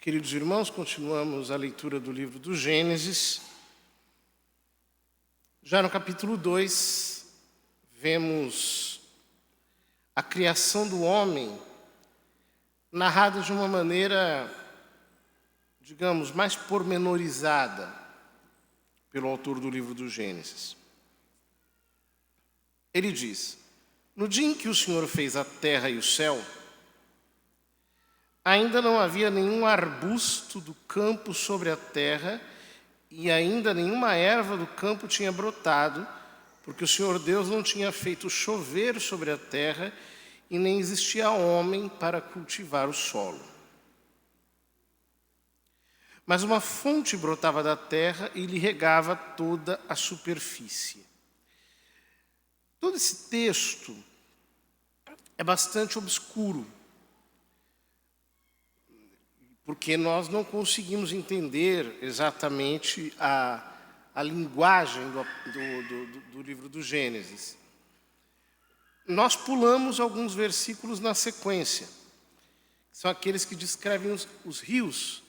Queridos irmãos, continuamos a leitura do livro do Gênesis. Já no capítulo 2, vemos a criação do homem narrada de uma maneira, digamos, mais pormenorizada pelo autor do livro do Gênesis. Ele diz: no dia em que o Senhor fez a terra e o céu, ainda não havia nenhum arbusto do campo sobre a terra, e ainda nenhuma erva do campo tinha brotado, porque o Senhor Deus não tinha feito chover sobre a terra, e nem existia homem para cultivar o solo. Mas uma fonte brotava da terra e lhe regava toda a superfície. Todo esse texto é bastante obscuro, porque nós não conseguimos entender exatamente a linguagem do livro do Gênesis. Nós pulamos alguns versículos na sequência, que são aqueles que descrevem os rios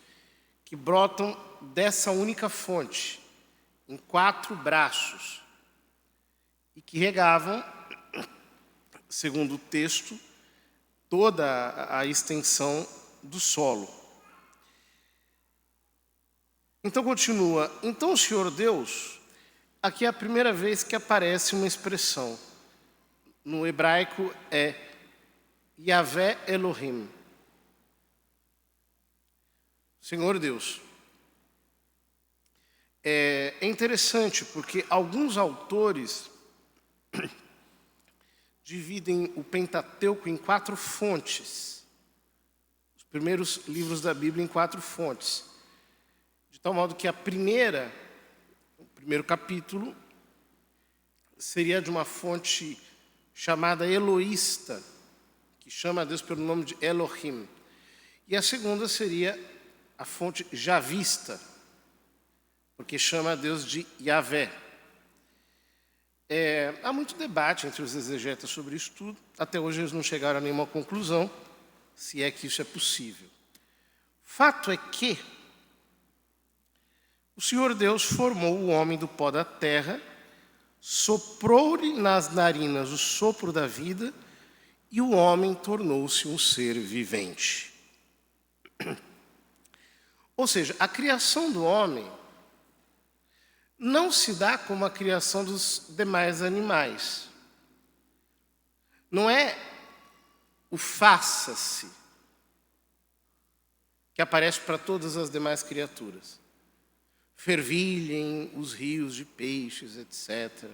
que brotam dessa única fonte, em 4 braços, e que regavam, segundo o texto, toda a extensão do solo. Então continua, então o Senhor Deus, aqui é a primeira vez que aparece uma expressão. No hebraico é Yahvé Elohim. Senhor Deus. É interessante porque alguns autores dividem o Pentateuco em 4 fontes. Os primeiros livros da Bíblia em 4 fontes. De tal modo que o primeiro capítulo, seria de uma fonte chamada Eloísta, que chama a Deus pelo nome de Elohim. E a segunda seria a fonte Javista, porque chama a Deus de Yahvé. Há muito debate entre os exegetas sobre isso tudo. Até hoje eles não chegaram a nenhuma conclusão, se é que isso é possível. Fato é que o Senhor Deus formou o homem do pó da terra, soprou-lhe nas narinas o sopro da vida, e o homem tornou-se um ser vivente. Ou seja, a criação do homem não se dá como a criação dos demais animais. Não é o faça-se que aparece para todas as demais criaturas. Fervilhem os rios de peixes, etc.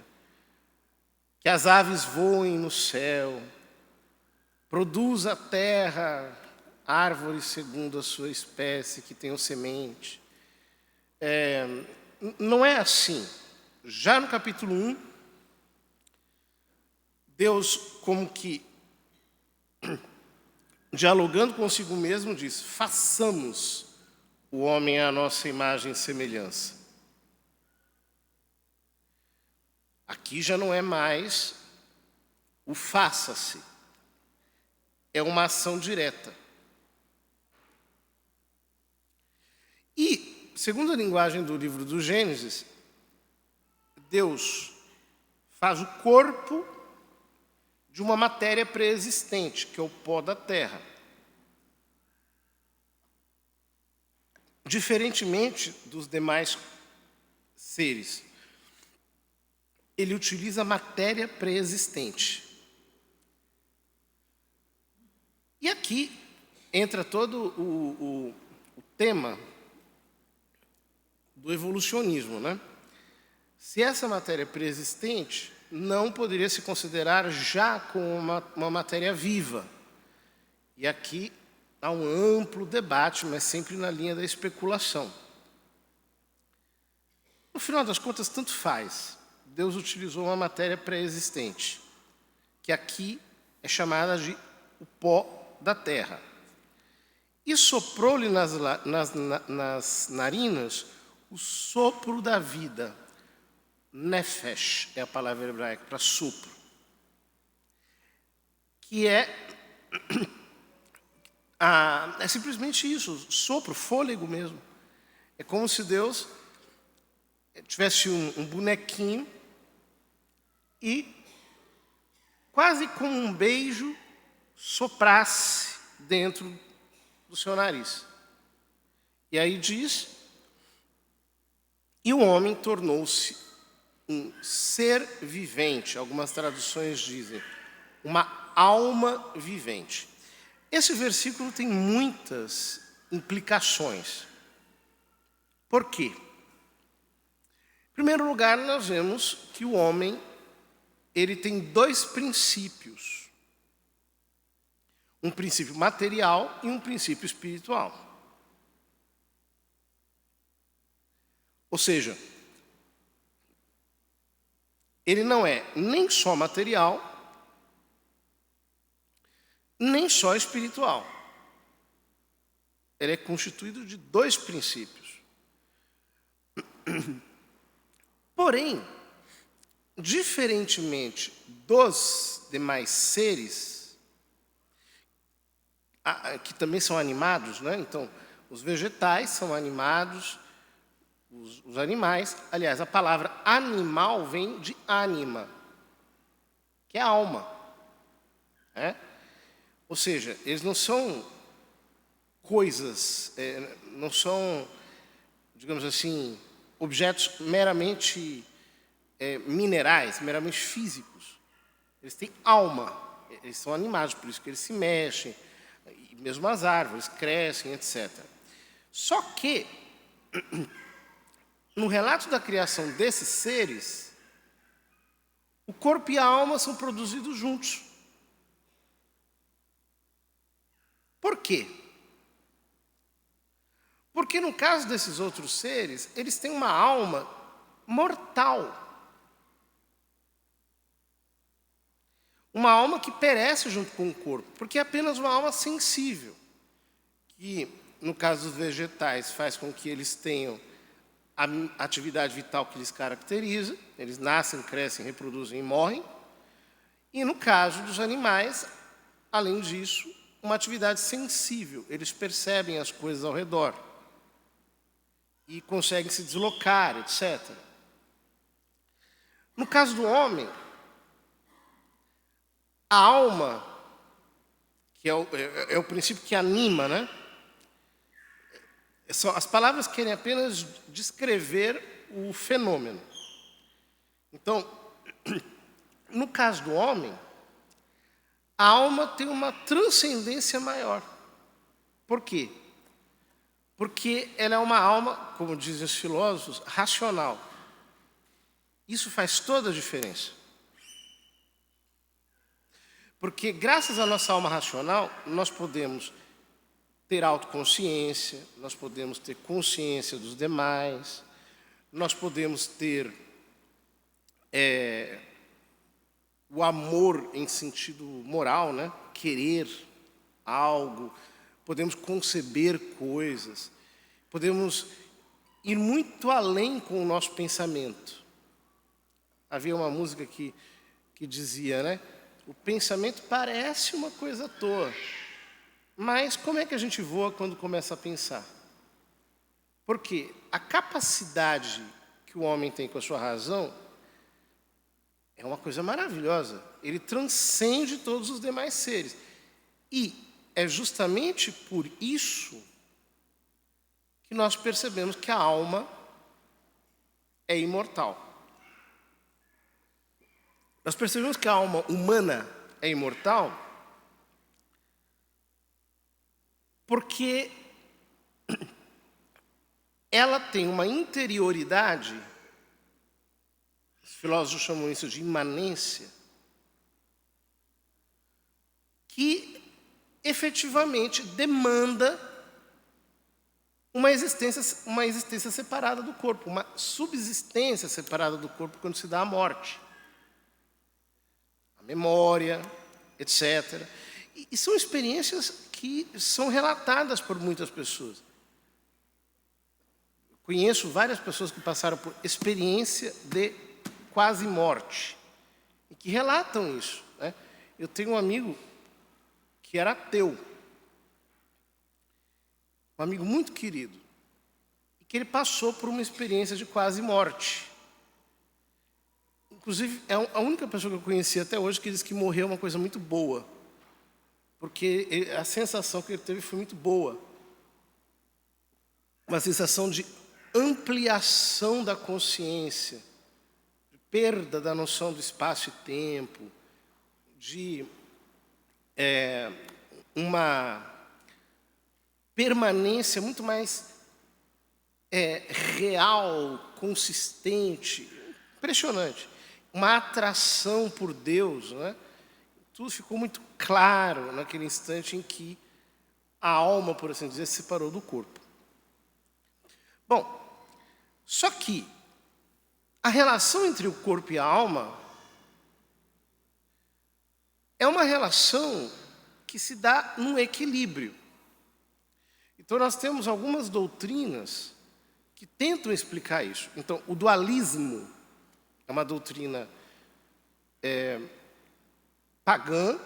Que as aves voem no céu. Produza a terra árvores segundo a sua espécie, que tenham semente. Não é assim. Já no capítulo 1, Deus, como que dialogando consigo mesmo, diz: façamos o homem é a nossa imagem e semelhança. Aqui já não é mais o faça-se. É uma ação direta. E, segundo a linguagem do livro do Gênesis, Deus faz o corpo de uma matéria pré-existente, que é o pó da terra. Diferentemente dos demais seres, ele utiliza matéria pré-existente. E aqui entra todo o tema do evolucionismo, né? Se essa matéria pré-existente não poderia se considerar já como uma matéria viva. E aqui há um amplo debate, mas sempre na linha da especulação. No final das contas, tanto faz. Deus utilizou uma matéria pré-existente, que aqui é chamada de o pó da terra. E soprou-lhe nas narinas o sopro da vida. Nefesh é a palavra hebraica para sopro. Que é É simplesmente isso, sopro, fôlego mesmo. É como se Deus tivesse um bonequinho e, quase como um beijo, soprasse dentro do seu nariz. E aí diz, e o homem tornou-se um ser vivente. Algumas traduções dizem, uma alma vivente. Esse versículo tem muitas implicações. Por quê? Em primeiro lugar, nós vemos que o homem, ele tem dois princípios. Um princípio material e um princípio espiritual. Ou seja, ele não é nem só material, nem só espiritual. Ele é constituído de dois princípios. Porém, diferentemente dos demais seres, que também são animados, né? Então, os vegetais são animados, os animais, aliás, a palavra animal vem de ânima, que é alma. Né? Ou seja, eles não são coisas, não são, digamos assim, objetos meramente minerais, meramente físicos. Eles têm alma, eles são animados, por isso que eles se mexem, e mesmo as árvores crescem, etc. Só que, no relato da criação desses seres, o corpo e a alma são produzidos juntos. Por quê? Porque no caso desses outros seres, eles têm uma alma mortal. Uma alma que perece junto com o corpo, porque é apenas uma alma sensível, que, no caso dos vegetais, faz com que eles tenham a atividade vital que lhes caracteriza, eles nascem, crescem, reproduzem e morrem. E no caso dos animais, além disso, uma atividade sensível, eles percebem as coisas ao redor e conseguem se deslocar, etc. No caso do homem, a alma, que é o princípio que anima, né? As palavras querem apenas descrever o fenômeno. Então, no caso do homem, a alma tem uma transcendência maior. Por quê? Porque ela é uma alma, como dizem os filósofos, racional. Isso faz toda a diferença. Porque graças à nossa alma racional, nós podemos ter autoconsciência, nós podemos ter consciência dos demais, nós podemos ter o amor em sentido moral, né? Querer algo, podemos conceber coisas, podemos ir muito além com o nosso pensamento. Havia uma música que dizia, né? O pensamento parece uma coisa à toa, mas como é que a gente voa quando começa a pensar? Porque a capacidade que o homem tem com a sua razão é uma coisa maravilhosa. Ele transcende todos os demais seres. E é justamente por isso que nós percebemos que a alma é imortal. Nós percebemos que a alma humana é imortal porque ela tem uma interioridade, os filósofos chamam isso de imanência, que efetivamente demanda uma existência separada do corpo, uma subsistência separada do corpo quando se dá a morte. A memória, etc. E são experiências que são relatadas por muitas pessoas. Conheço várias pessoas que passaram por experiência de quase morte e que relatam isso. Né? Eu tenho um amigo que era ateu. um amigo muito querido, e que ele passou por uma experiência de quase morte. Inclusive, é a única pessoa que eu conheci até hoje que diz que morreu é uma coisa muito boa, porque a sensação que ele teve foi muito boa. Uma sensação de ampliação da consciência, de perda da noção do espaço e tempo, de uma permanência muito mais real, consistente, impressionante. Uma atração por Deus, né? Tudo ficou muito claro naquele instante em que a alma, por assim dizer, se separou do corpo. Bom, só que a relação entre o corpo e a alma é uma relação que se dá num equilíbrio. Então, nós temos algumas doutrinas que tentam explicar isso. Então, o dualismo é uma doutrina pagã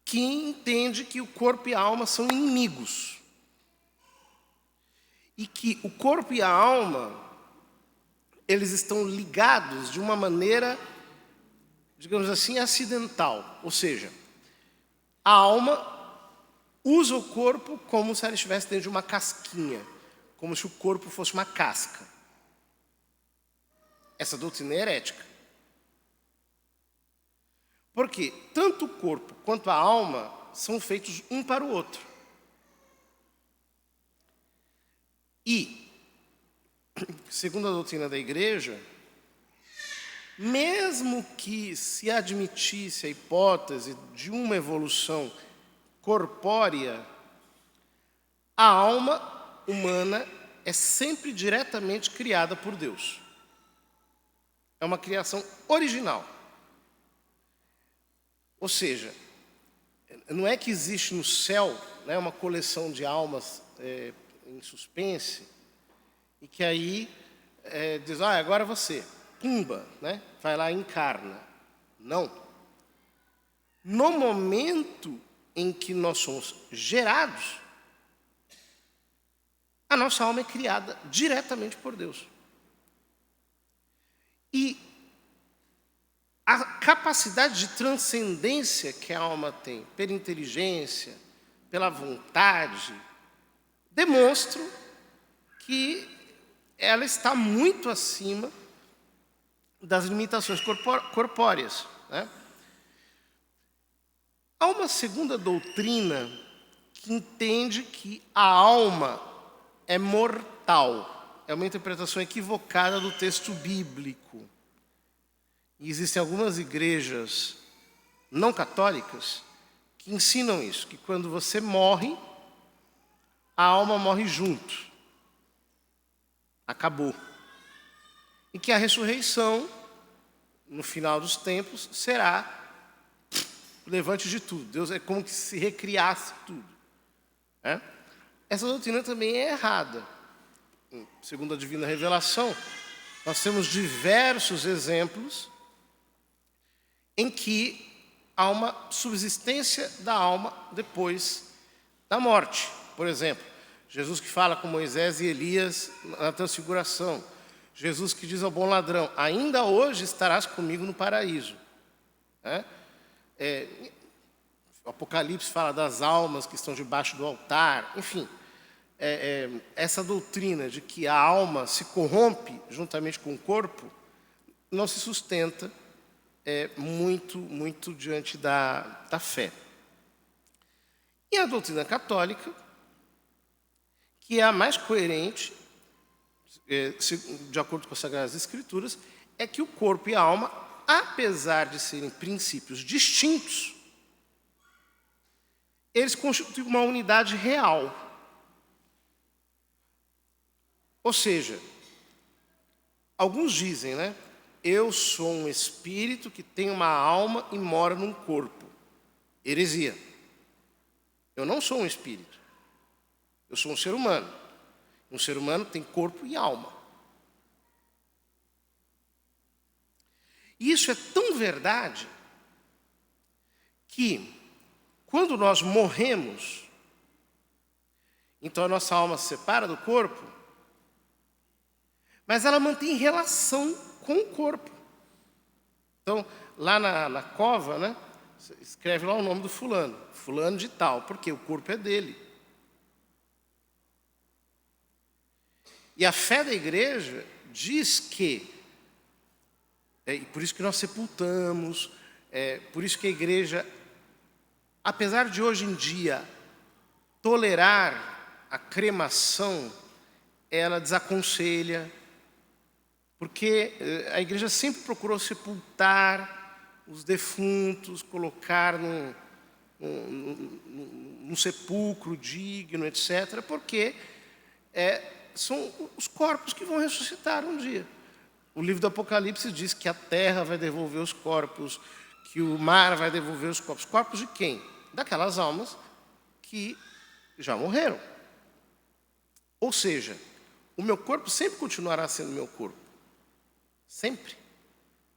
que entende que o corpo e a alma são inimigos. E que o corpo e a alma, eles estão ligados de uma maneira, digamos assim, acidental. Ou seja, a alma usa o corpo como se ela estivesse dentro de uma casquinha, como se o corpo fosse uma casca. Essa doutrina é herética. Porque tanto o corpo quanto a alma são feitos um para o outro. E, segundo a doutrina da igreja, mesmo que se admitisse a hipótese de uma evolução corpórea, a alma humana é sempre diretamente criada por Deus. É uma criação original. Ou seja, não é que existe no céu, né, uma coleção de almas em suspense, e que aí diz, agora você, pumba, né, vai lá e encarna. Não. No momento em que nós somos gerados, a nossa alma é criada diretamente por Deus. E a capacidade de transcendência que a alma tem, pela inteligência, pela vontade, demonstram que ela está muito acima das limitações corpóreas, né? Há uma segunda doutrina que entende que a alma é mortal. É uma interpretação equivocada do texto bíblico. E existem algumas igrejas não católicas que ensinam isso, que quando você morre, a alma morre junto. Acabou. E que a ressurreição, no final dos tempos, será o levante de tudo. Deus é como que se recriasse tudo. Né? Essa doutrina também é errada. Segundo a divina revelação, nós temos diversos exemplos em que há uma subsistência da alma depois da morte. Por exemplo, Jesus que fala com Moisés e Elias na transfiguração. Jesus que diz ao bom ladrão, ainda hoje estarás comigo no paraíso. O Apocalipse fala das almas que estão debaixo do altar. Enfim, essa doutrina de que a alma se corrompe juntamente com o corpo não se sustenta muito diante da fé. E a doutrina católica, que é a mais coerente, de acordo com as Sagradas Escrituras, é que o corpo e a alma, apesar de serem princípios distintos, eles constituem uma unidade real. Ou seja, alguns dizem, né? Eu sou um espírito que tem uma alma e mora num corpo. Heresia. Eu não sou um espírito. Eu sou um ser humano. Um ser humano tem corpo e alma. E isso é tão verdade que, quando nós morremos, Então a nossa alma se separa do corpo, mas ela mantém relação com o corpo. Então, lá na cova, né, você escreve lá o nome do fulano, fulano de tal, porque o corpo é dele. E a fé da igreja diz que, e por isso que nós sepultamos, por isso que a igreja, apesar de hoje em dia tolerar a cremação, ela desaconselha, porque a igreja sempre procurou sepultar os defuntos, colocar num sepulcro digno, etc., porque são os corpos que vão ressuscitar um dia. O livro do Apocalipse diz que a terra vai devolver os corpos, que o mar vai devolver os corpos. Corpos de quem? Daquelas almas que já morreram. Ou seja, o meu corpo sempre continuará sendo meu corpo. Sempre.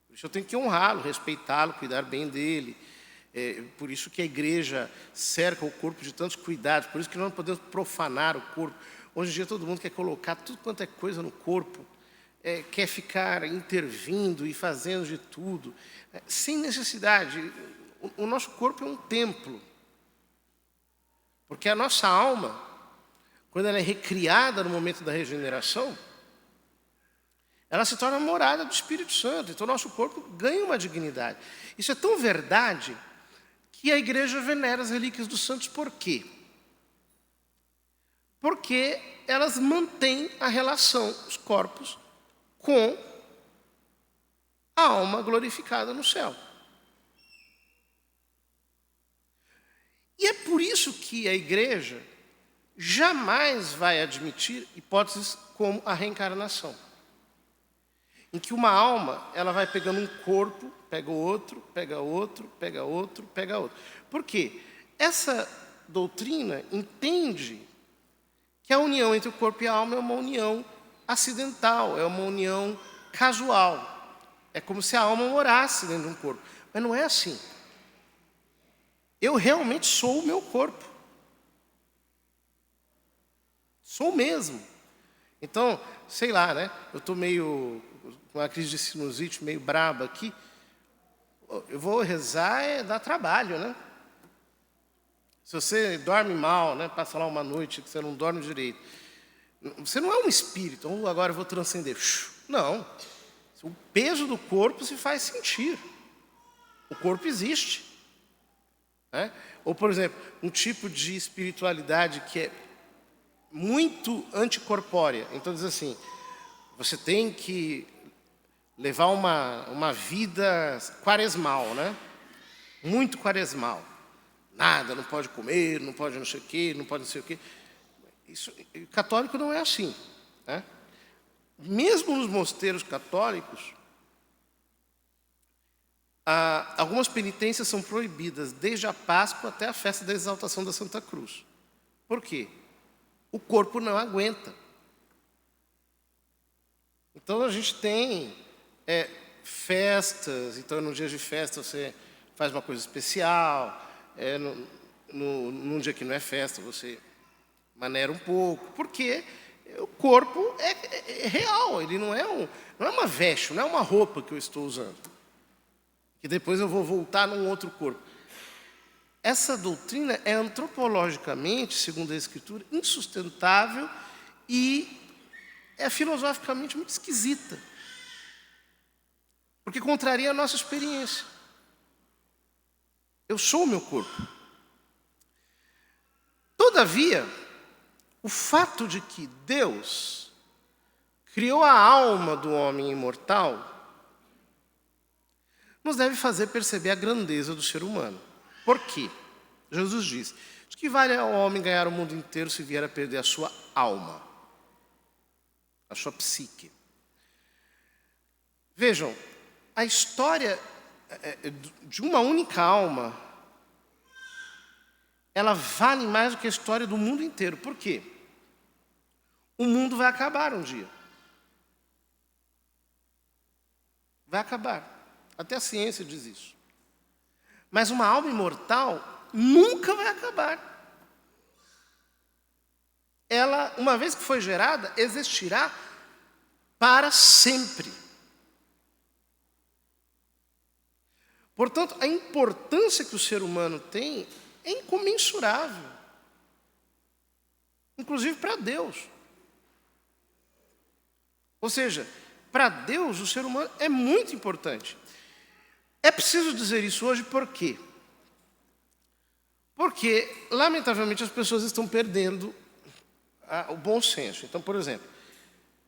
Por isso eu tenho que honrá-lo, respeitá-lo, cuidar bem dele. Por isso que a igreja cerca o corpo de tantos cuidados. Por isso que nós não podemos profanar o corpo. Hoje em dia todo mundo quer colocar tudo quanto é coisa no corpo. Quer ficar intervindo e fazendo de tudo. Sem necessidade. O nosso corpo é um templo. Porque a nossa alma, quando ela é recriada no momento da regeneração, ela se torna morada do Espírito Santo. Então, o nosso corpo ganha uma dignidade. Isso é tão verdade que a igreja venera as relíquias dos santos. Por quê? Porque elas mantêm a relação, os corpos, com a alma glorificada no céu. E é por isso que a igreja jamais vai admitir hipóteses como a reencarnação, em que uma alma ela vai pegando um corpo, pega outro, pega outro, pega outro, pega outro. Por quê? Essa doutrina entende que a união entre o corpo e a alma é uma união acidental, é uma união casual. É como se a alma morasse dentro de um corpo. Mas não é assim. Eu realmente sou o meu corpo. Sou mesmo. Então, sei lá, né? Eu estou meio com uma crise de sinusite, meio braba aqui. Eu vou rezar, dá trabalho, né? Se você dorme mal, né? Passa lá uma noite que você não dorme direito. Você não é um espírito, agora eu vou transcender. Não. O peso do corpo se faz sentir. O corpo existe. Ou, por exemplo, um tipo de espiritualidade que é muito anticorpórea. Então, diz assim, você tem que levar uma vida quaresmal, né? Muito quaresmal. Nada, não pode comer, não pode não sei o quê, não pode não sei o quê. Isso, católico não é assim, né? Mesmo nos mosteiros católicos, algumas penitências são proibidas, desde a Páscoa até a festa da exaltação da Santa Cruz. Por quê? O corpo não aguenta. Então a gente tem festas, então no dia de festa você faz uma coisa especial, num dia que não é festa você maneira um pouco, porque o corpo é real, ele não é uma veste, não é uma roupa que eu estou usando, que depois eu vou voltar num outro corpo. Essa doutrina é antropologicamente, segundo a Escritura, insustentável e é filosoficamente muito esquisita, porque contraria a nossa experiência. Eu sou o meu corpo. Todavia, o fato de que Deus criou a alma do homem imortal nos deve fazer perceber a grandeza do ser humano. Por quê? Jesus diz, de que vale ao homem ganhar o mundo inteiro se vier a perder a sua alma, a sua psique. Vejam, a história de uma única alma, ela vale mais do que a história do mundo inteiro. Por quê? O mundo vai acabar um dia. Vai acabar. Até a ciência diz isso. Mas uma alma imortal nunca vai acabar. ela, uma vez que foi gerada, existirá para sempre. Portanto, a importância que o ser humano tem é incomensurável, inclusive para Deus. Ou seja, para Deus, o ser humano é muito importante. É preciso dizer isso hoje por quê? Porque, lamentavelmente, as pessoas estão perdendo o bom senso. Então, por exemplo,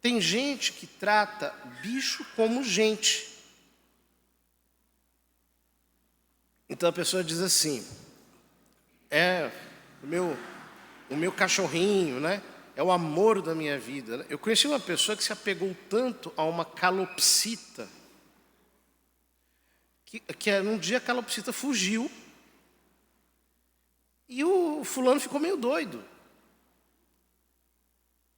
tem gente que trata bicho como gente. Então a pessoa diz assim, o meu cachorrinho, né? É o amor da minha vida, né? Eu conheci uma pessoa que se apegou tanto a uma calopsita, que num dia a calopsita fugiu, e o fulano ficou meio doido.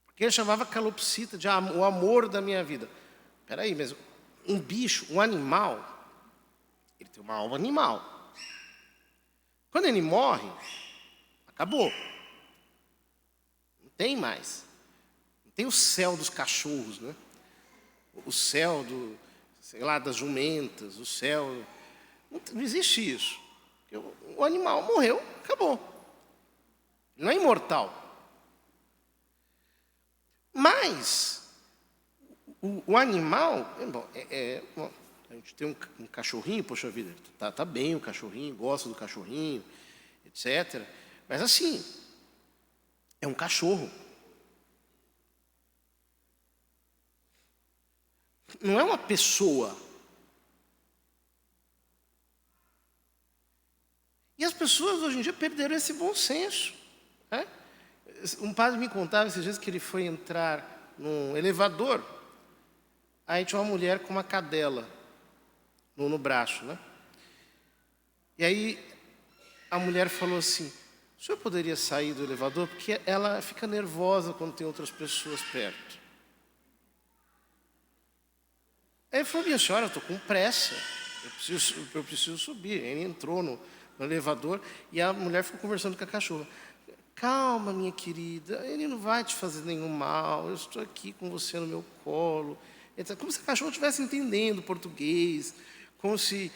Porque ele chamava calopsita de o amor da minha vida. Espera aí, mas um bicho, um animal, ele tem uma alma animal. Quando ele morre, acabou. Não tem mais. Não tem o céu dos cachorros, né? O céu das jumentas, o céu... Não existe isso. O animal morreu, acabou. Ele não é imortal. Mas o animal... Bom, a gente tem um cachorrinho, poxa vida, tá bem o cachorrinho, gosta do cachorrinho, etc. Mas assim, é um cachorro. Não é uma pessoa. E as pessoas hoje em dia perderam esse bom senso, né? Um padre me contava esses dias que ele foi entrar num elevador, aí tinha uma mulher com uma cadela no braço, né? E aí a mulher falou assim, o senhor poderia sair do elevador? Porque ela fica nervosa quando tem outras pessoas perto. Aí ele falou, minha senhora, eu estou com pressa, eu preciso subir. Ele entrou no elevador e a mulher ficou conversando com a cachorra. Calma, minha querida, ele não vai te fazer nenhum mal, eu estou aqui com você no meu colo. Como se a cachorra estivesse entendendo português, como se...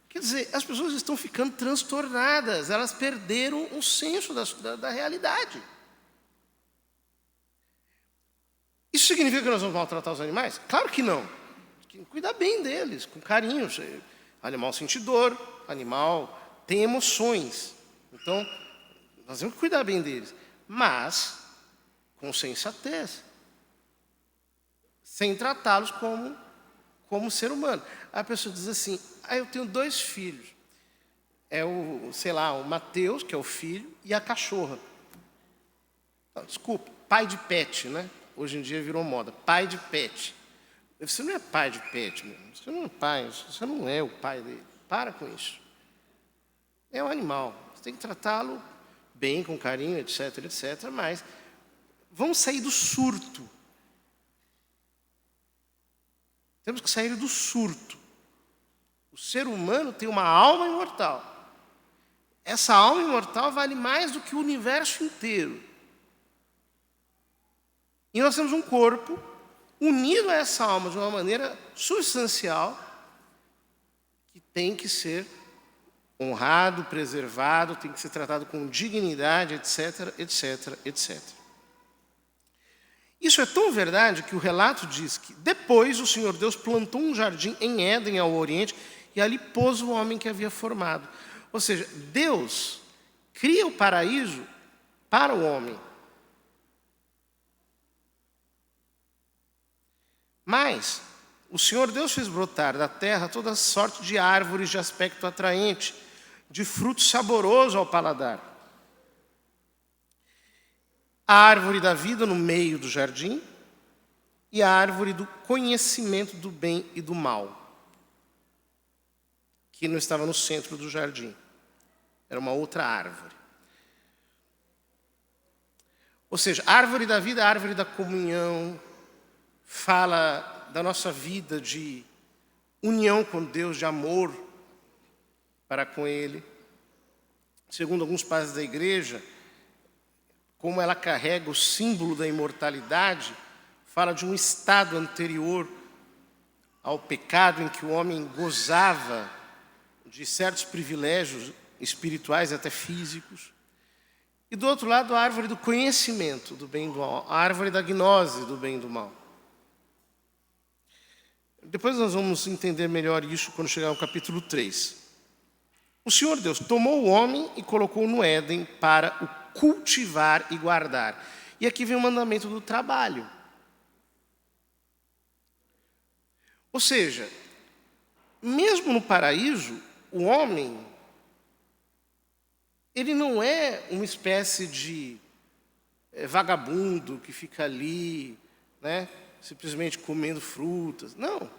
Quer dizer, as pessoas estão ficando transtornadas, elas perderam o senso da realidade. Isso significa que nós vamos maltratar os animais? Claro que não. Tem que cuidar bem deles, com carinho. Animal sentidor, animal tem emoções. Então, nós temos que cuidar bem deles. Mas, com sensatez. Sem tratá-los como ser humano. A pessoa diz assim, eu tenho 2 filhos. É o Mateus, que é o filho, e a cachorra. Não, desculpa, pai de pet, né? Hoje em dia virou moda, pai de pet. Você não é pai de pet, mesmo. Você não é pai, você não é o pai dele. Para com isso. É um animal, você tem que tratá-lo bem, com carinho, etc, etc. Mas vamos sair do surto. Temos que sair do surto. O ser humano tem uma alma imortal. Essa alma imortal vale mais do que o universo inteiro. E nós temos um corpo unido a essa alma de uma maneira substancial que tem que ser honrado, preservado, tem que ser tratado com dignidade, etc, etc, etc. Isso é tão verdade que o relato diz que depois o Senhor Deus plantou um jardim em Éden, ao oriente, e ali pôs o homem que havia formado. Ou seja, Deus cria o paraíso para o homem. Mas o Senhor Deus fez brotar da terra toda sorte de árvores de aspecto atraente, de fruto saboroso ao paladar. A árvore da vida no meio do jardim e a árvore do conhecimento do bem e do mal, que não estava no centro do jardim. Era uma outra árvore. Ou seja, a árvore da vida, a árvore da comunhão, fala da nossa vida de união com Deus, de amor para com Ele. Segundo alguns pais da igreja, como ela carrega o símbolo da imortalidade, fala de um estado anterior ao pecado em que o homem gozava de certos privilégios espirituais, até físicos. E do outro lado, a árvore do conhecimento do bem e do mal, a árvore da gnose do bem e do mal. Depois nós vamos entender melhor isso quando chegar ao capítulo 3. O Senhor Deus tomou o homem e colocou no Éden para o cultivar e guardar. E aqui vem o mandamento do trabalho. Ou seja, mesmo no paraíso, o homem, ele não é uma espécie de vagabundo que fica ali, né, simplesmente comendo frutas. Não,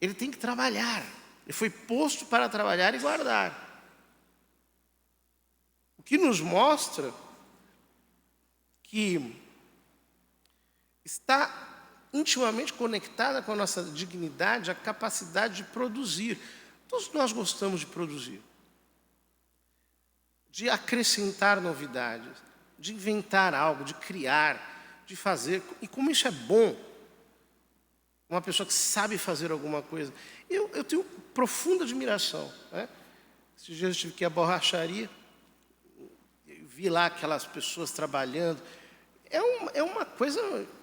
ele tem que trabalhar. Ele foi posto para trabalhar e guardar. O que nos mostra que está intimamente conectada com a nossa dignidade, a capacidade de produzir. Todos nós gostamos de produzir, de acrescentar novidades, de inventar algo, de criar, de fazer. E como isso é bom, uma pessoa que sabe fazer alguma coisa. Eu tenho profunda admiração, né? Esses dias eu estive aqui à borracharia, vi lá aquelas pessoas trabalhando. É uma coisa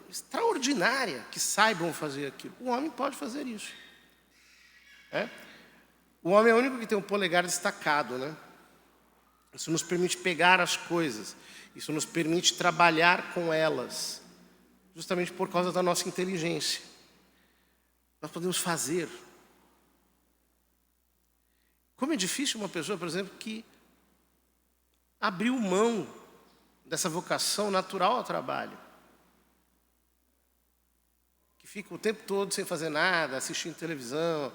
extraordinária que saibam fazer aquilo. O homem pode fazer isso. O homem é o único que tem um polegar destacado, né? Isso nos permite pegar as coisas. Isso nos permite trabalhar com elas, justamente por causa da nossa inteligência. Nós podemos fazer. Como é difícil uma pessoa, por exemplo, que abriu mão dessa vocação natural ao trabalho, que fica o tempo todo sem fazer nada, assistindo televisão,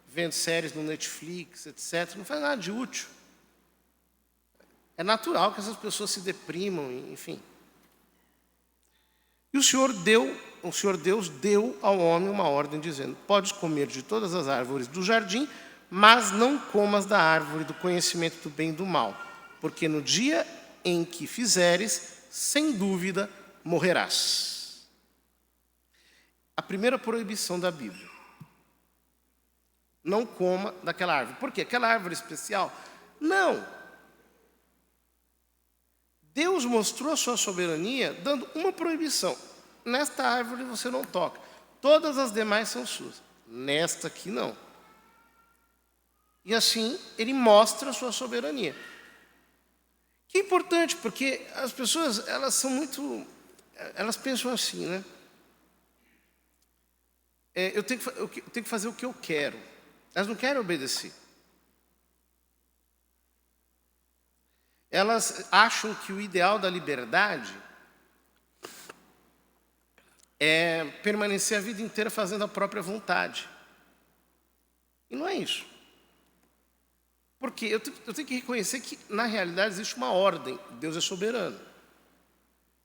vendo séries no Netflix, etc. Não faz nada de útil. É natural que essas pessoas se deprimam, enfim. E o Senhor Deus deu ao homem uma ordem dizendo: podes comer de todas as árvores do jardim, mas não comas da árvore do conhecimento do bem e do mal, porque no dia em que fizeres, sem dúvida morrerás. A primeira proibição da Bíblia: não coma daquela árvore. Por quê? Aquela árvore especial? Não. Deus mostrou a sua soberania dando uma proibição. Nesta árvore você não toca. Todas as demais são suas. Nesta aqui não. E assim ele mostra a sua soberania. Que é importante, porque as pessoas, elas pensam assim, né? Eu tenho que fazer o que eu quero. Elas não querem obedecer. Elas acham que o ideal da liberdade é permanecer a vida inteira fazendo a própria vontade. E não é isso. Porque eu tenho que reconhecer que, na realidade, existe uma ordem. Deus é soberano.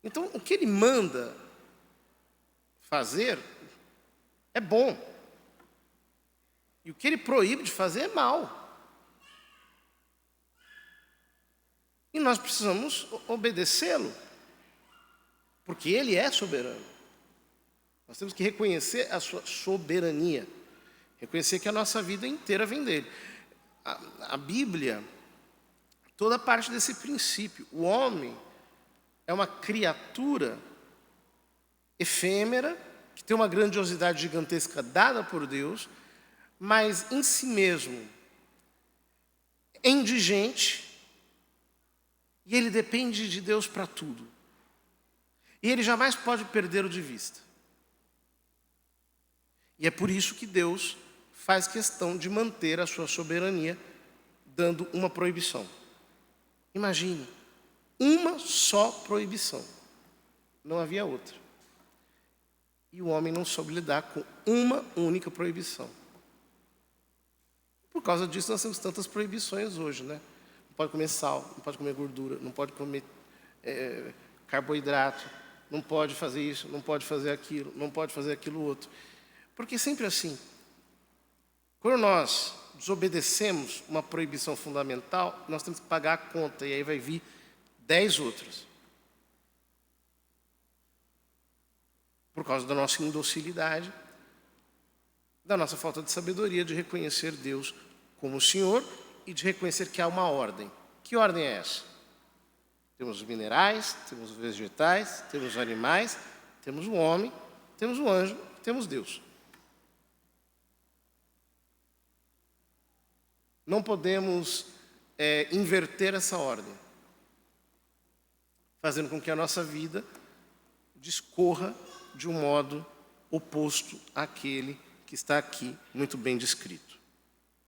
Então, o que Ele manda fazer é bom. E o que Ele proíbe de fazer é mal. E nós precisamos obedecê-lo, porque Ele é soberano. Nós temos que reconhecer a sua soberania, reconhecer que a nossa vida inteira vem dele. A Bíblia, toda parte desse princípio. O homem é uma criatura efêmera, que tem uma grandiosidade gigantesca dada por Deus, mas em si mesmo é indigente. E ele depende de Deus para tudo. E ele jamais pode perdê-lo de vista. E é por isso que Deus faz questão de manter a sua soberania, dando uma proibição. Imagine, uma só proibição. Não havia outra. E o homem não soube lidar com uma única proibição. Por causa disso nós temos tantas proibições hoje, né? Não pode comer sal, não pode comer gordura, não pode comer carboidrato, não pode fazer isso, não pode fazer aquilo, não pode fazer aquilo outro. Porque é sempre assim. Quando nós desobedecemos uma proibição fundamental, nós temos que pagar a conta, e aí vai vir 10 outras. por causa da nossa indocilidade, da nossa falta de sabedoria de reconhecer Deus como o Senhor e de reconhecer que há uma ordem. Que ordem é essa? Temos os minerais, temos os vegetais, temos os animais, temos o homem, temos o anjo, temos Deus. Não podemos inverter essa ordem, fazendo com que a nossa vida discorra de um modo oposto àquele que está aqui muito bem descrito.